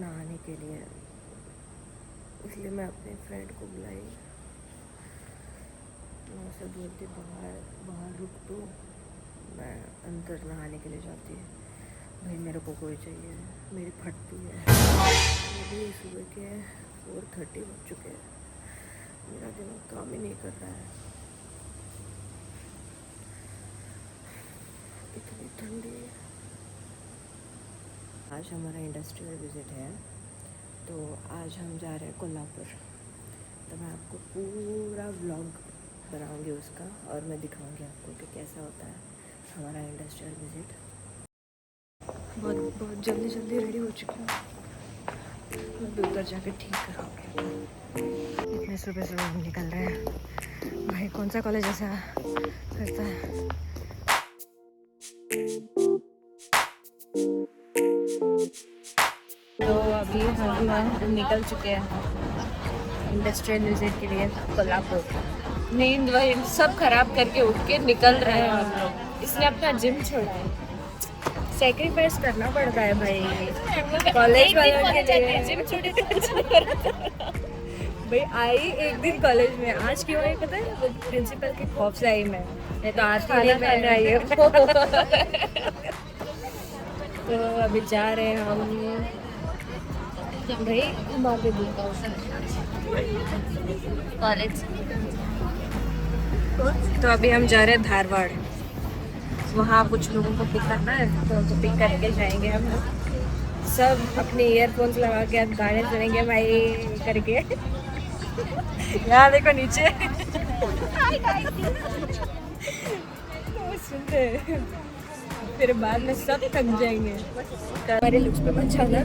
नहाने के लिए, इसलिए मैं अपने फ्रेंड को बुलाई। मैं उसे बोलती बाहर रुक तो मैं अंदर नहाने के लिए जाती है। भाई मेरे को कोई चाहिए, मेरी फटती है। अभी सुबह के 4:30 हो चुके हैं, मेरा दिमाग काम ही नहीं कर रहा है। इतनी ठंडी है। आज हमारा इंडस्ट्रियल विज़िट है, तो आज हम जा रहे हैं कोल्हापुर। तो मैं आपको पूरा व्लॉग बनाऊंगी उसका, और मैं दिखाऊंगी आपको कि कैसा होता है हमारा इंडस्ट्रियल विज़िट। बहुत जल्दी रेडी हो चुकी हूँ, मैं भी उधर जाकर ठीक कराऊंगी। इतने सुबह हम निकल रहे हैं। भाई कौन सा कॉलेज ऐसा करता है। तो अभी हम निकल चुके हैं इंडस्ट्रियल विजिट के लिए कोल्हापुर। नींद वही सब खराब करके उठ के निकल रहे हैं हम लोग। इसने अपना जिम छोड़ा है, सेक्रीफाइस करना पड़ता है भाई कॉलेज वालों के लिए। जिम छोड़े भाई आई एक दिन कॉलेज में, आज क्यों आई पता है? प्रिंसिपल के खौफ से आई मैं, नहीं तो आज खाना पहन आई है। तो अभी जा रहे हैं हम भाई कॉलेज। तो अभी हम जा रहे हैं धारवाड़, वहाँ कुछ लोगों को पिक करना है, तो उनको पिक करके जाएंगे हम लोग। सब अपने ईयरफोन्स लगा के गाने सुनेंगे भाई करके। यहाँ देखो नीचे तो सुनते फिर बाद में सब थक जाएंगे। हमारे लुक्स पे मत जाना,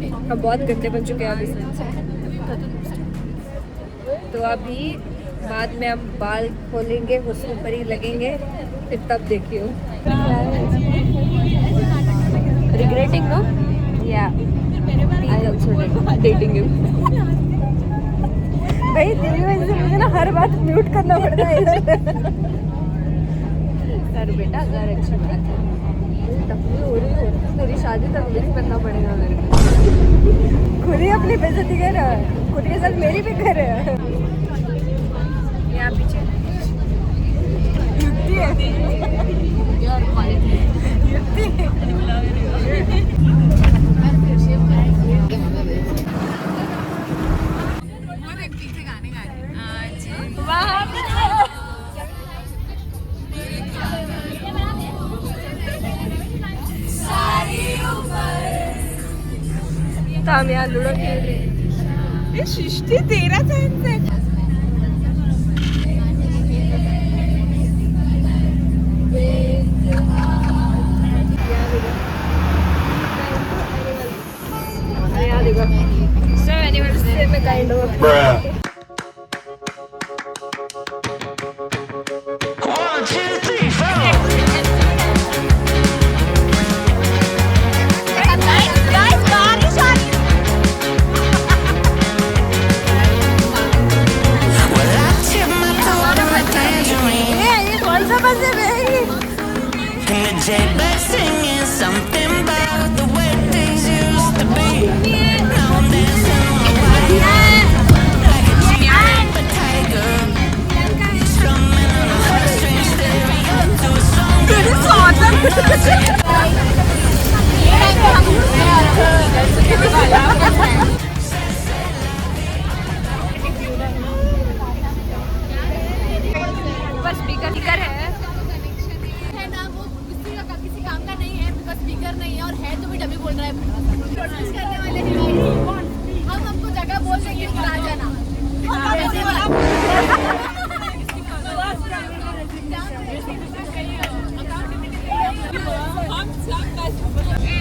हम बहुत गंदे बन चुके हैं अभी से। तो अभी बाद में हम बाल खोलेंगे, उसके ऊपर ही लगेंगे, फिर तब देखियो। Regretting no? या आई आल्सो डेटिंग यू। भाई तेरी वजह से मुझे ना हर बात म्यूट करना पड़ता है इधर। सर बेटा अगर अच्छी बात है, तकलीफ हो रही हो तेरी शादी तक नहीं करना पड़ेगा मेरे को। खुद ही अपनी बेइज्जती कर, खुद के साथ मेरी भी कर। यहाँ पीछे युक्ति है यार, युक्ति हम यहाँ लूडो खेल रहे हैं। ये सृष्टि तेरा चांस है। यहाँ देखो सब एनिमल्स में काइंड ऑफ।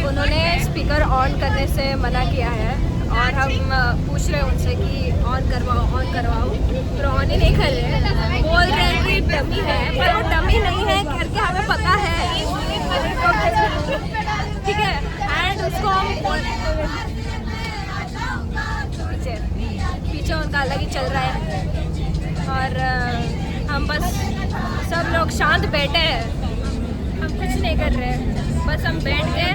उन्होंने स्पीकर ऑन करने से मना किया है और हम पूछ रहे हैं उनसे कि ऑन करवाओ तो ऑन ही नहीं कर रहे। बोल रहे हैं कि डमी है, पर वो डमी नहीं है करके हमें पता है, ठीक है। एंड उसको हम पीछे उनका अलग ही चल रहा है और हम बस सब लोग शांत बैठे हैं, हम कुछ नहीं कर रहे हैं, बस हम बैठ के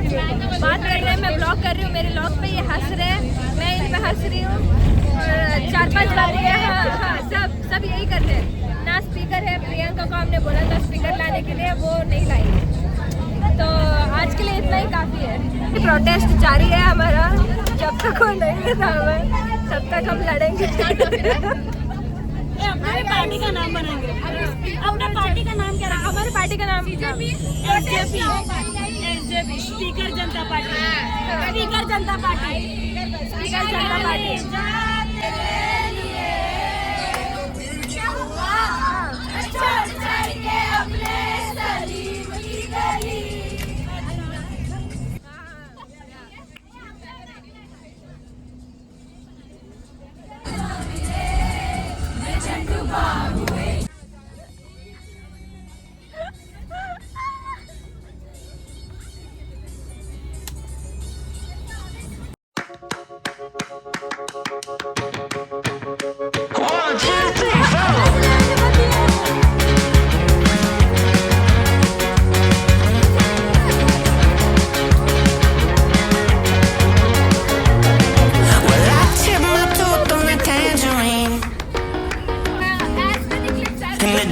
बात कर रहे हैं। मैं ब्लॉग कर रही हूँ, मेरे ब्लॉग पे ये हंस रहे हैं, मैं इन पे हंस रही हूँ और 4-5 बार ये हाँ सब यही कर रहे हैं। ना स्पीकर है, प्रियंका को हमने बोला था स्पीकर लाने के लिए, वो नहीं लाई। तो आज के लिए इतना ही काफ़ी है। प्रोटेस्ट जारी है हमारा, जब तक वो नहीं लेता हमें तब तक हम लड़ेंगे। हमारी पार्टी का नाम बनाएंगे। अपना पार्टी का नाम क्या रखा? हमारी पार्टी का नाम SJP, speaker Janata party, speaker Janata party, speaker Janata party.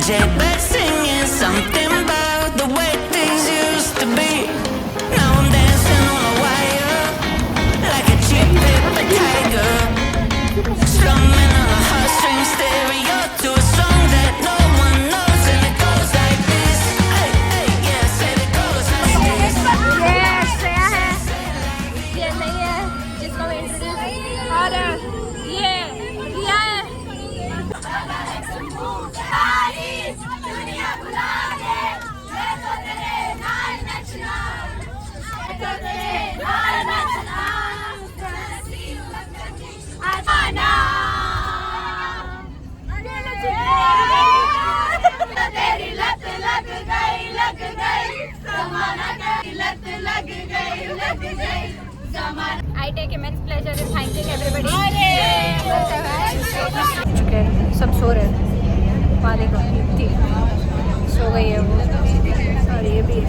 Jailbird singing something about the way things used to be. Now I'm dancing on a wire like a cheap paper tiger, strumming on a heartstring stereo to a song that no one knows, and it goes like this. Hey, hey, yeah, said it goes like this. ये श्रेया है, ये नहीं है जिसको मैं introduce, और ये रिया है। I take immense pleasure in thanking everybody. चुके हैं, सब सो रहे हैं। वहाँ देखो दीप्ति सो गई है वो, और ये भी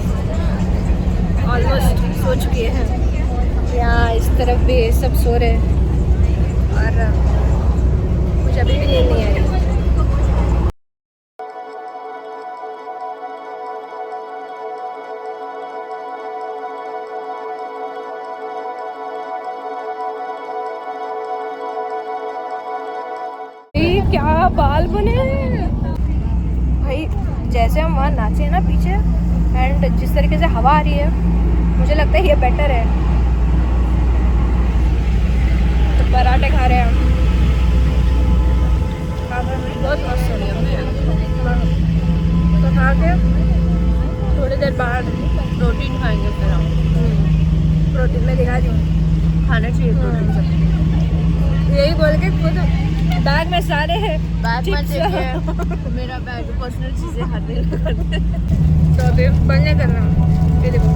ऑलमोस्ट सो चुकी है। यहाँ इस तरफ भी सब सो रहे हैं और मुझे अभी भी नींद नहीं आई। क्या बाल बने भाई, जैसे हम वहाँ नाचे ना पीछे, एंड जिस तरीके से हवा आ रही है, मुझे लगता है ये बेटर है। तो पराठे खा रहे हैं हम, बहुत मस्त हो रही है। तो खा के थोड़ी देर बाद प्रोटीन खाएंगे, फिर हम प्रोटीन में दिखा दूँ, खाना चाहिए प्रोटीन सब। यही बोल के खुद बैग में सारे हैं, बैग में मेरा बैग पर्सनल चीज़ें खाते करते। तो अभी पढ़ने करना, ये देखो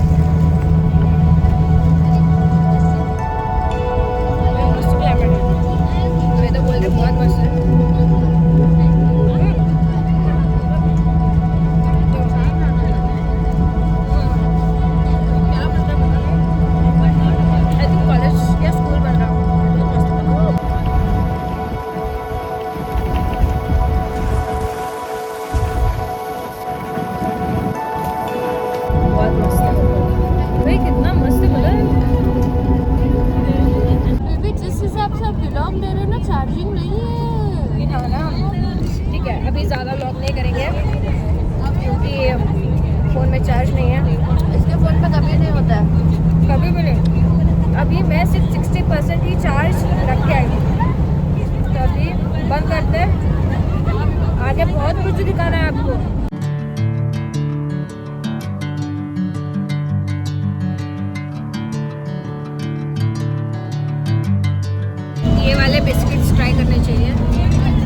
मस्त क्लाइमेट है, मैं तो बोल रही बहुत मस्त है। आई थिंक कॉलेज या स्कूल बन रहा हूँ। चार्जिंग नहीं है हाँ ना, ठीक है अभी ज़्यादा लॉक नहीं करेंगे क्योंकि फ़ोन में चार्ज नहीं है। इसके फ़ोन पे कभी नहीं होता है, कभी भी नहीं। अभी मैं सिर्फ 60% ही चार्ज रख के आई, तो अभी बंद करते हैं, आगे बहुत कुछ दिखाना है आपको। करने चाहिए।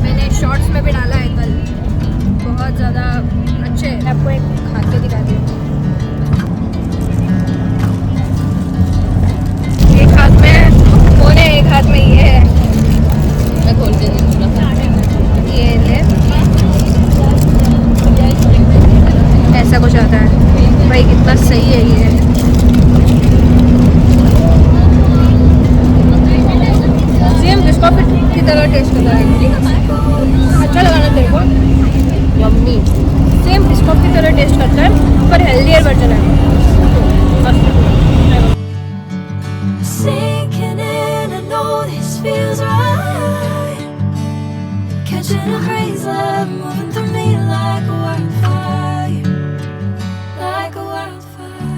मैंने शॉर्ट्स में भी डाला है कल, बहुत ज़्यादा अच्छे। आपको एक खा के दिखा दी। एक हाथ में फोन है, एक हाथ में ये है। मैं खोल के नहीं ये ले, ऐसा कुछ आता है भाई, कितना सही है ये। सेम बिस्कुट की तरह टेस्ट करता है। अच्छा लगा ना तेरे को? यम्मी। सेम बिस्कुट की तरह टेस्ट करता है पर हेल्दियर वर्जन है। Sinking in, I know this feels right. Catching a breeze, love moving through me like a wildfire, like a wildfire.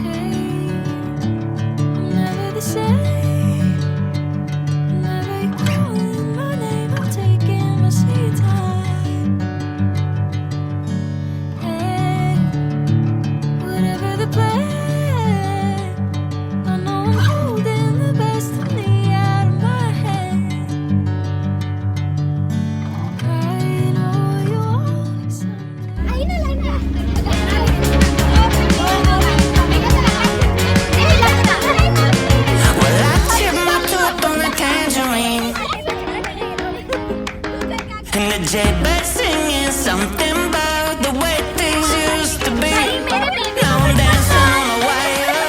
Hey, I'm never the same. Whenever you're calling my name, I'm taking my sweet time. Hey, whatever the plan, I know I'm holding the best of me out of my hand. I know you want something. Well, I tipped my tooth on the tangerine, and the jaybird singing something about the way things used to be. Now I'm dancing on a wire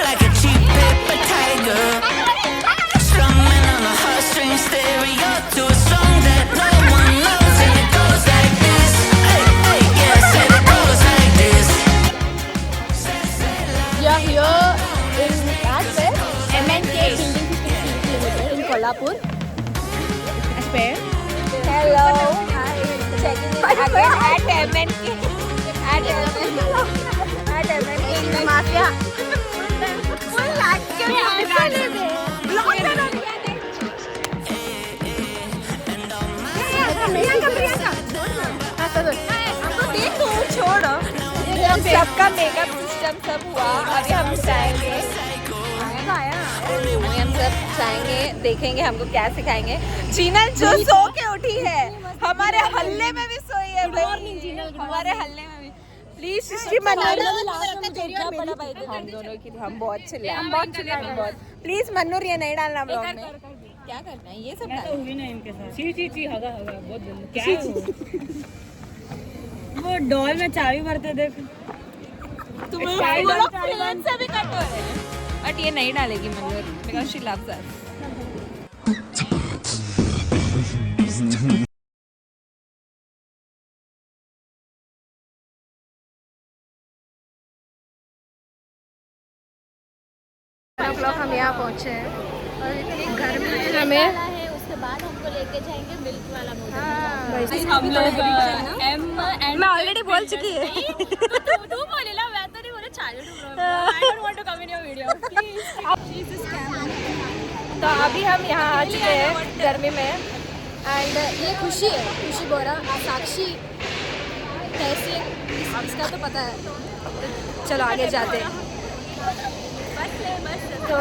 like a cheap paper tiger, strumming on a heartstring stereo to a song that no one knows, and it goes like this. Hey, hey, yes, and it goes like this. We are here in M&K Building 56 Limited in Kolhapur. Hello. Checking in again at M&K. At M&K Mafia. Full action. छोड़ो, हम सबका makeup system सब हुआ। अभी हम जाएंगे, हम सब जाएंगे, देखेंगे हमको क्या सिखाएंगे। जीनल जो सो के उठी है, हमारे हल्ले में भी सोई है भाई, हमारे हल्ले में भी। प्लीज सृष्टि मन्नू, हम दोनों की हम बहुत चिल्लाए, हम बहुत चिल्लाए। प्लीज मन्नू ये नहीं डालना ब्लॉग में। क्या करना है ये सब डालना। क्या है वो डॉल में चाबी भरते देख। बट ये नहीं डालेगी मन्नू, बिकॉज शी लव्स अस। हम यहाँ पहुँचे हैं और इतनी गर्मी में हमें, उसके बाद हमको लेके जाएंगे मिल्क वाला हम लोग मैं ऑलरेडी बोल चुकी है। तू बोले ना, मैं तो नहीं बोले चालू। I don't want to come in your video please. तो अभी हम यहाँ आ चुके हैं गर्मी में, एंड ये खुशी है, खुशी बोरा साक्षी कैसी इसका तो पता है। चलो आगे जाते हैं। तो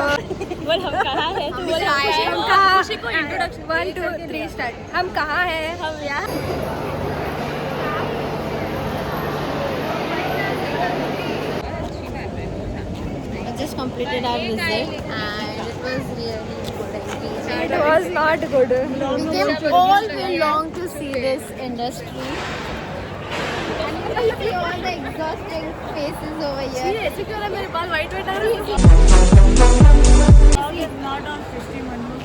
बोल हम कहाँ हैं? तू बोल हम कहाँ, 1 2 3 स्टार्ट। हम कहाँ हैं? हम यहाँ just completed our visit and it was really good and peaceful. It was not good. We all belong to see this industry. And you see all the exhausting faces over here. ऐसे क्यों रहा? मेरे बाल white white आ रहे हैं। Not on 50 Mannu.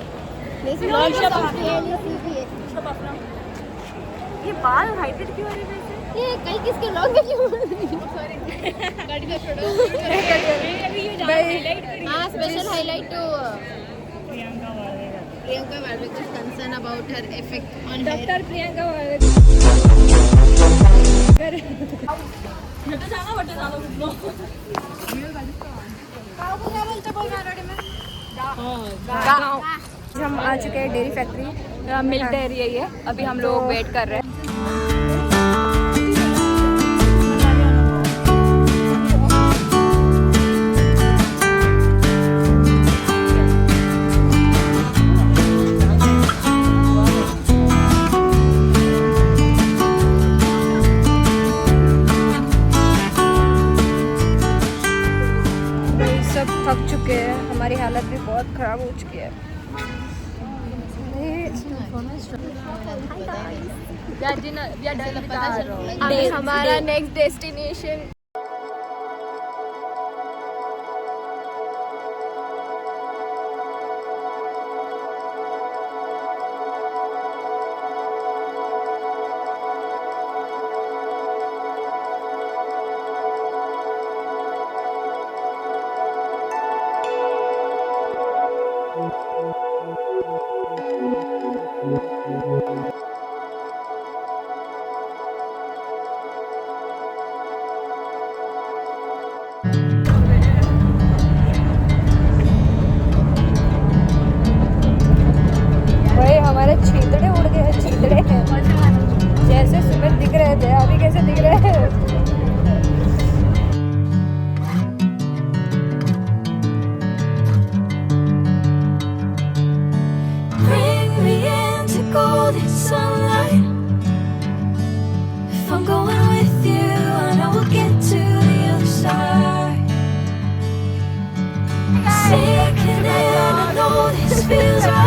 This vlog is clearly CBA. ये बाल heighted क्यों आ रहे हैं? ये कई किसके vlog में क्यों? Sorry. कट गया छोड़ो। हाँ, special highlight to Priyanka Valvekar's concern about her effect on hair. Doctor Priyanka गाँव। हम आ चुके हैं डेयरी फैक्ट्री, मिल्क डेयरी है ये। अभी हम लोग वेट कर रहे हैं। खराब हो चुकी है। अभी हमारा नेक्स्ट डेस्टिनेशन भाई हमारे छींतड़े उड़ गए, छींतड़े जैसे सुबह दिख रहे थे अभी कैसे दिख रहे हैं। Bring me into golden sunlight. If I'm going with you, I know we'll get to the other side. Sinking in, I know this feels right.